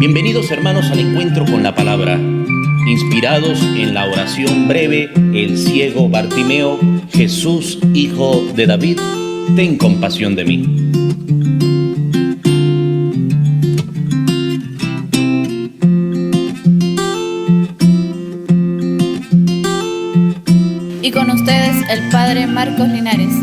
Bienvenidos hermanos al encuentro con la palabra. Inspirados en la oración breve, el ciego Bartimeo: Jesús, hijo de David, ten compasión de mí. Y con ustedes el Padre Marcos Linares.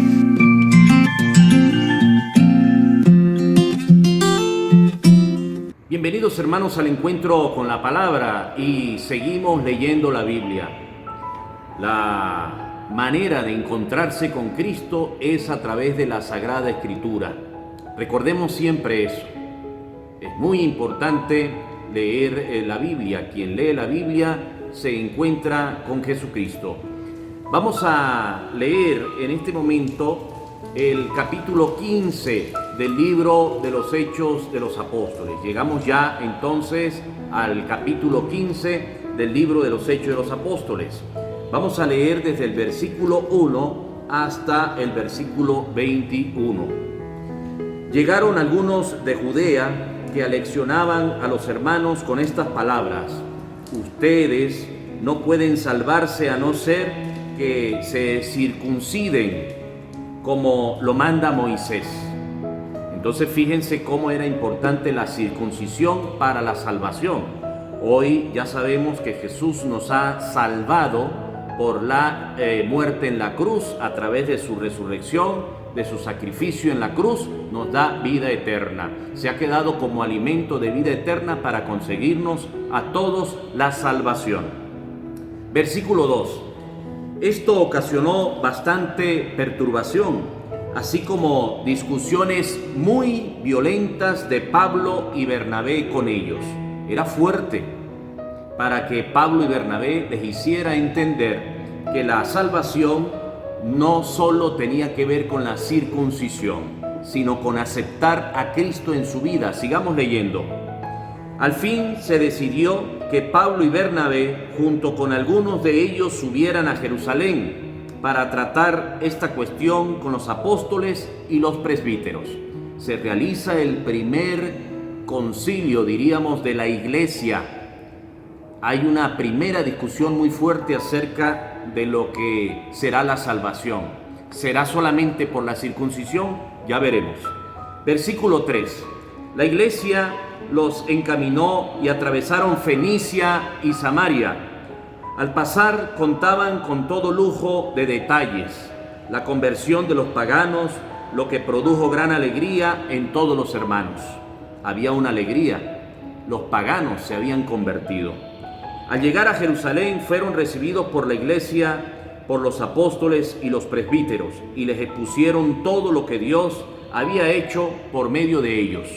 Bienvenidos hermanos al encuentro con la palabra y seguimos leyendo la Biblia. La manera de encontrarse con Cristo es a través de la Sagrada Escritura. Recordemos siempre eso. Es muy importante leer la Biblia. Quien lee la Biblia se encuentra con Jesucristo. Vamos a leer en este momento el capítulo 15 del libro de los Hechos de los Apóstoles. Llegamos ya entonces al capítulo 15 del libro de los Hechos de los Apóstoles. Vamos a leer desde el versículo 1 hasta el versículo 21. Llegaron algunos de Judea que aleccionaban a los hermanos con estas palabras: ustedes no pueden salvarse a no ser que se circunciden como lo manda Moisés. Entonces fíjense cómo era importante la circuncisión para la salvación. Hoy ya sabemos que Jesús nos ha salvado por la muerte en la cruz. A través de su resurrección, de su sacrificio en la cruz, nos da vida eterna. Se ha quedado como alimento de vida eterna para conseguirnos a todos la salvación. Versículo 2. Esto ocasionó bastante perturbación, así como discusiones muy violentas de Pablo y Bernabé con ellos. Era fuerte para que Pablo y Bernabé les hiciera entender que la salvación no solo tenía que ver con la circuncisión, sino con aceptar a Cristo en su vida. Sigamos leyendo. Al fin se decidió que Pablo y Bernabé, junto con algunos de ellos, subieran a Jerusalén para tratar esta cuestión con los apóstoles y los presbíteros. Se realiza el primer concilio, diríamos, de la iglesia. Hay una primera discusión muy fuerte acerca de lo que será la salvación. ¿Será solamente por la circuncisión? Ya veremos. Versículo 3. La iglesia los encaminó y atravesaron Fenicia y Samaria. Al pasar contaban con todo lujo de detalles la conversión de los paganos, lo que produjo gran alegría en todos los hermanos. Había una alegría, los paganos se habían convertido. Al llegar a Jerusalén fueron recibidos por la iglesia, por los apóstoles y los presbíteros, y les expusieron todo lo que Dios había hecho por medio de ellos.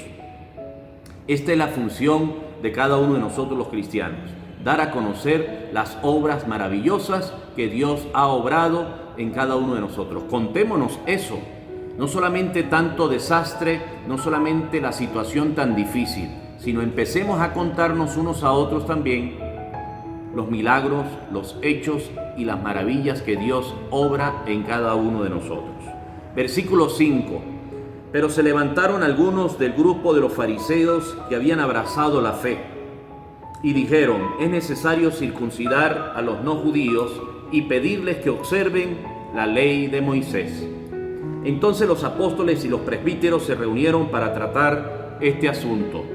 Esta es la función de cada uno de nosotros los cristianos: dar a conocer las obras maravillosas que Dios ha obrado en cada uno de nosotros. Contémonos eso, no solamente tanto desastre, no solamente la situación tan difícil, sino empecemos a contarnos unos a otros también los milagros, los hechos y las maravillas que Dios obra en cada uno de nosotros. Versículo 5. Pero se levantaron algunos del grupo de los fariseos que habían abrazado la fe y dijeron: es necesario circuncidar a los no judíos y pedirles que observen la ley de Moisés. Entonces los apóstoles y los presbíteros se reunieron para tratar este asunto.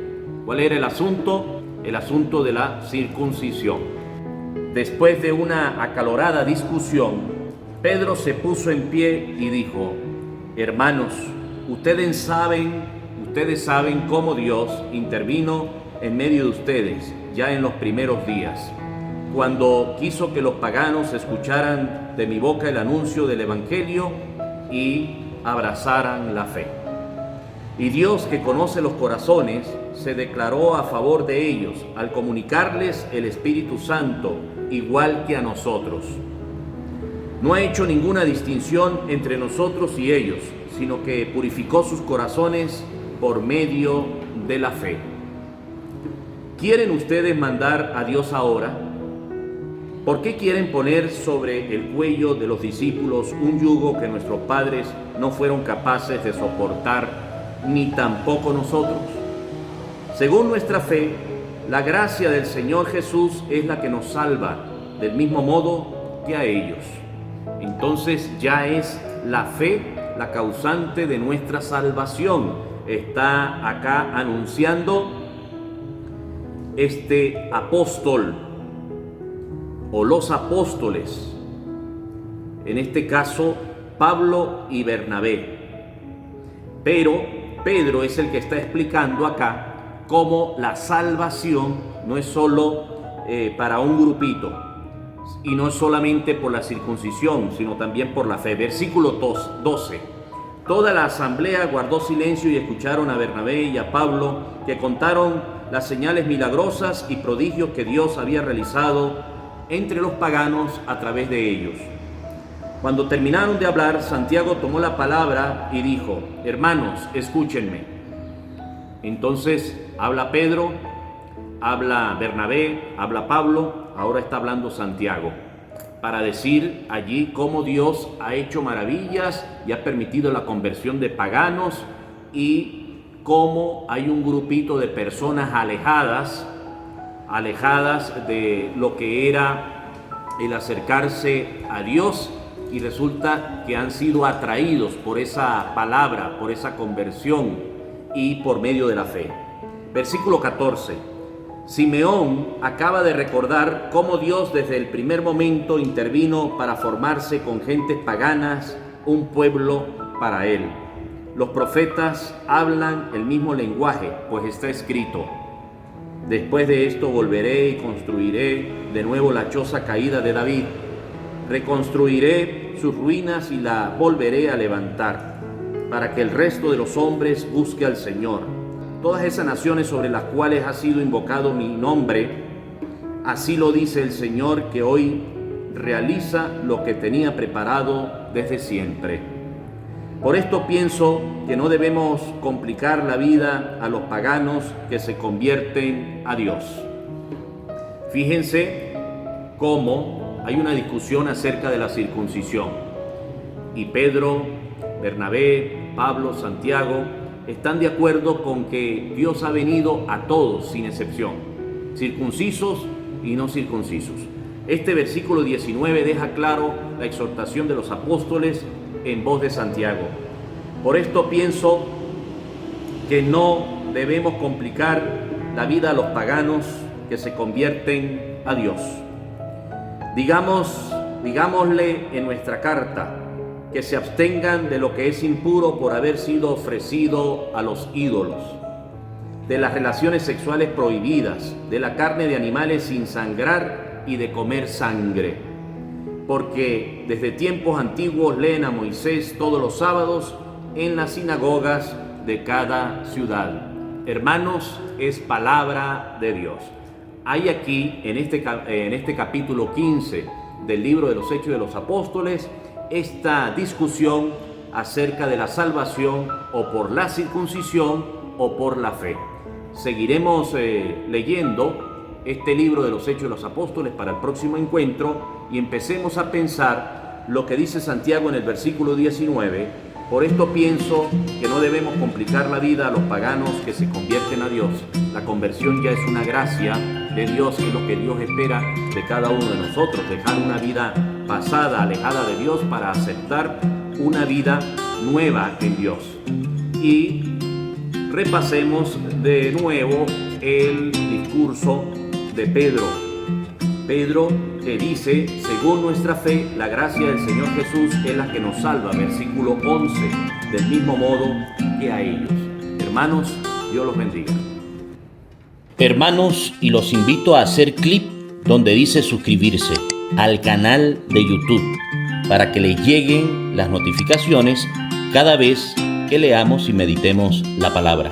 ¿Cuál era el asunto? El asunto de la circuncisión. Después de una acalorada discusión, Pedro se puso en pie y dijo: hermanos, ustedes saben cómo Dios intervino en medio de ustedes ya en los primeros días, cuando quiso que los paganos escucharan de mi boca el anuncio del Evangelio y abrazaran la fe. Y Dios, que conoce los corazones, se declaró a favor de ellos al comunicarles el Espíritu Santo, igual que a nosotros. No ha hecho ninguna distinción entre nosotros y ellos, sino que purificó sus corazones por medio de la fe. ¿Quieren ustedes mandar a Dios ahora? ¿Por qué quieren poner sobre el cuello de los discípulos un yugo que nuestros padres no fueron capaces de soportar, ni tampoco nosotros? Según nuestra fe, La gracia del Señor Jesús es la que nos salva, del mismo modo que a ellos. Entonces ya es la fe la causante de nuestra salvación. Está acá anunciando este apóstol o los apóstoles, en este caso Pablo y Bernabé. Pero Pedro es el que está explicando acá cómo la salvación no es solo para un grupito, y no es solamente por la circuncisión, sino también por la fe. Versículo 12. Toda la asamblea guardó silencio y escucharon a Bernabé y a Pablo, que contaron las señales milagrosas y prodigios que Dios había realizado entre los paganos a través de ellos. Cuando terminaron de hablar, Santiago tomó la palabra y dijo: hermanos, escúchenme. Entonces habla Pedro, habla Bernabé, habla Pablo, ahora está hablando Santiago, para decir allí cómo Dios ha hecho maravillas y ha permitido la conversión de paganos, y cómo hay un grupito de personas alejadas de lo que era el acercarse a Dios, y resulta que han sido atraídos por esa palabra, por esa conversión y por medio de la fe. Versículo 14. Simeón acaba de recordar cómo Dios desde el primer momento intervino para formarse con gentes paganas un pueblo para él. Los profetas hablan el mismo lenguaje, pues está escrito: después de esto volveré y construiré de nuevo la choza caída de David. Reconstruiré sus ruinas y la volveré a levantar, para que el resto de los hombres busque al Señor. Todas esas naciones sobre las cuales ha sido invocado mi nombre, así lo dice el Señor, que hoy realiza lo que tenía preparado desde siempre. Por esto pienso que no debemos complicar la vida a los paganos que se convierten a Dios. Fíjense cómo hay una discusión acerca de la circuncisión, y Pedro, Bernabé, Pablo, Santiago están de acuerdo con que Dios ha venido a todos sin excepción, circuncisos y no circuncisos. Este versículo 19 deja claro la exhortación de los apóstoles en voz de Santiago. Por esto pienso que no debemos complicar la vida a los paganos que se convierten a Dios. Digámosle en nuestra carta que se abstengan de lo que es impuro por haber sido ofrecido a los ídolos, de las relaciones sexuales prohibidas, de la carne de animales sin sangrar y de comer sangre. Porque desde tiempos antiguos leen a Moisés todos los sábados en las sinagogas de cada ciudad. Hermanos, es palabra de Dios. Hay aquí, en este capítulo 15 del libro de los Hechos de los Apóstoles, esta discusión acerca de la salvación o por la circuncisión o por la fe. Seguiremos leyendo este libro de los Hechos de los Apóstoles para el próximo encuentro, y empecemos a pensar lo que dice Santiago en el versículo 19. Por esto pienso que no debemos complicar la vida a los paganos que se convierten a Dios. La conversión ya es una gracia de Dios, y es lo que Dios espera de cada uno de nosotros: dejar una vida pasada, alejada de Dios, para aceptar una vida nueva en Dios. Y repasemos de nuevo el discurso de Pedro. Pedro que dice: según nuestra fe, la gracia del Señor Jesús es la que nos salva. Versículo 11, del mismo modo que a ellos. Hermanos, Dios los bendiga. Hermanos, y los invito a hacer clic donde dice suscribirse al canal de YouTube para que les lleguen las notificaciones cada vez que leamos y meditemos la palabra.